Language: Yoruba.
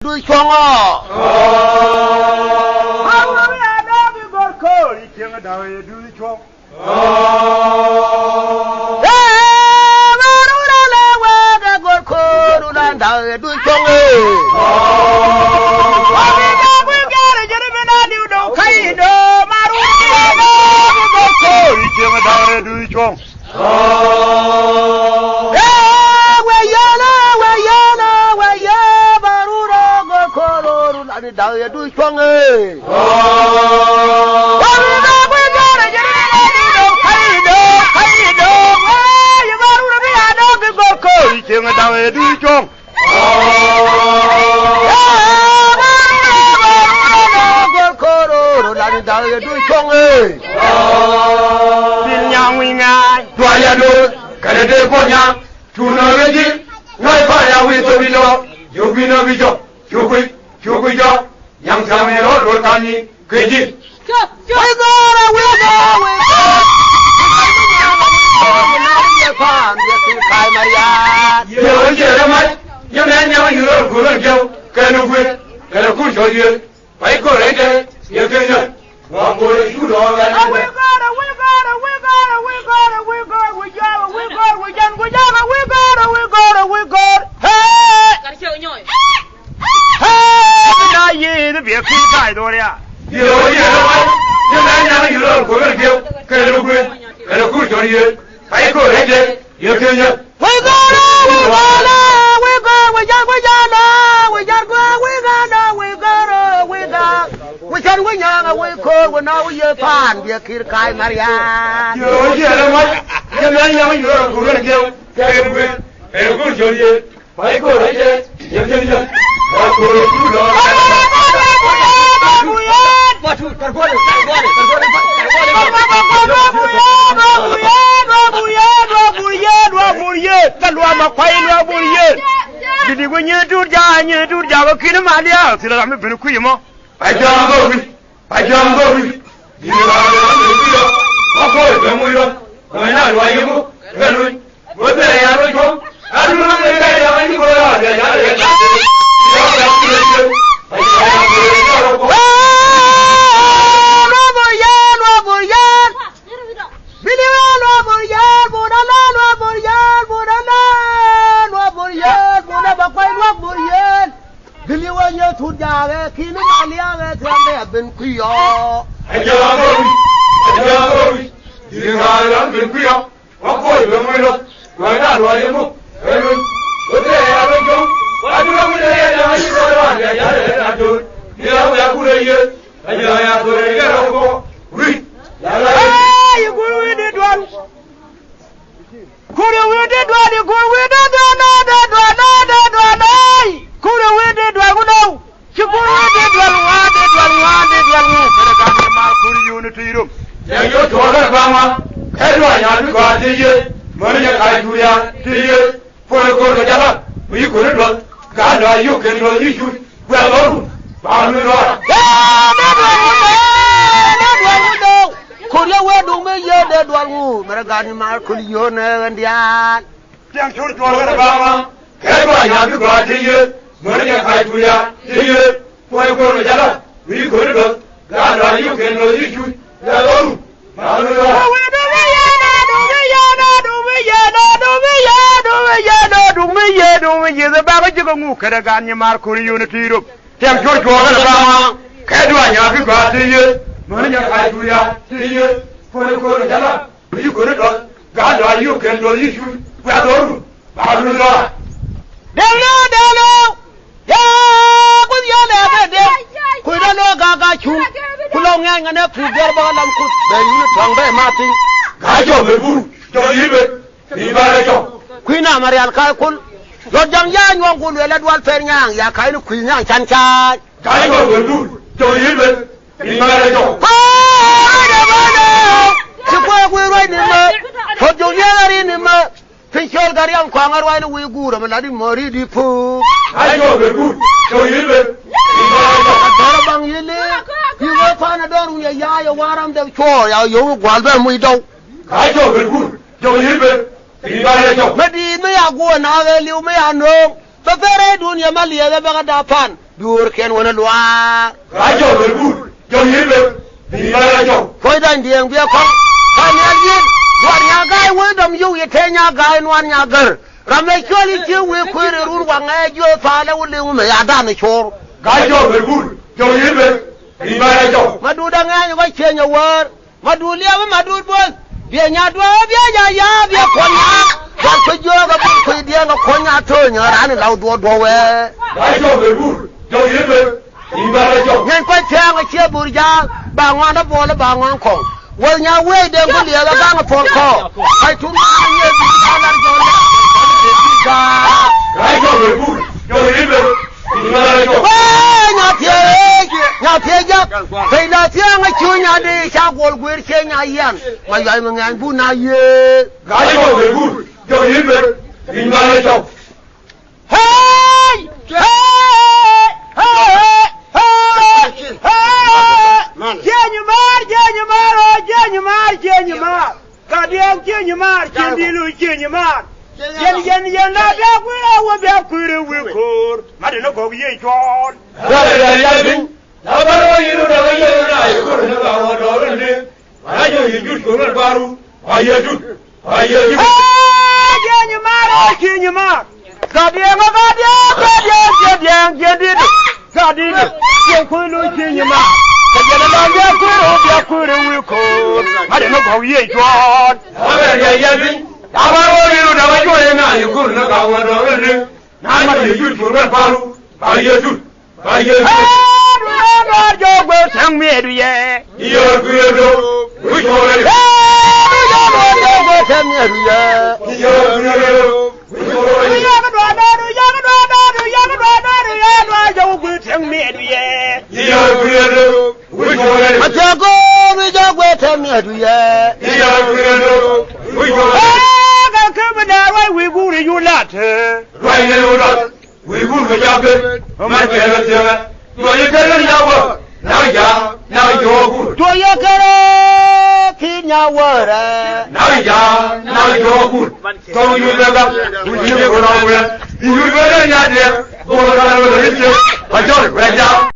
Do chongo. How we are now we go call it young and do the chong. befere dunia malia da baga da pan dur ken wona lwa rajo bebu jo yebe ni rajo koi dan dieng bia ko kan yin wan nya gai we dom yu ye te nya gai wan nya gar rame choli che we kwere ru wa nga jo fa le wule me ya da ne chor rajo bebu jo yebe ni rajo madu da nga ni ko che nya war madu lia madu bon bia nya do bia ya bia ko nya wa ko jo ga bu ko dia ga ko nya to nya ra ni lau do we rajo bebu jo yebe ni rajo nyen ko che nga che burja ba ngwa da bo le ba ngwa ko wal nya we de ko lia ga ga ko ko ai tu ma ye bi ala jo la ga rajo bebu jo yebe ni rajo nya tie ja kai la tie nga chu nya de sha gol gwer che nya yan ma yai ma ngan bu na ye rajo bebu jo yebe ni rajo hey Genyumar kadien genyumar kendilu genyumar yen na da wa ba kure we kor madina go ye jon ya bin na baro yiru da ye na ye ko na ba wa do ne rajo yiju ko na baru ayeju genyumar kadien yen kulu genyumar kure we kor madina go ye jon ya bin na baro yiru da ye na ye ko na ba wa do ne na ma yiju ko na baru ayeju jo go sang me du ye yo kuyo we ko le jo go sang me du ye yo kuyo we ko le ya go sang me du ye yo kuyo we ko le ma jo go sang me du ye yo kuyo we ko le ga ke na wai we gu ri yu lat right ne lo we gu ga ja be ma ke la te to ye ke ya wo na yo gu to ye ke ki nya wo ra na yo gu to yu le ga yu ye ko na we yu be ya de ko la la le se ba jo re ja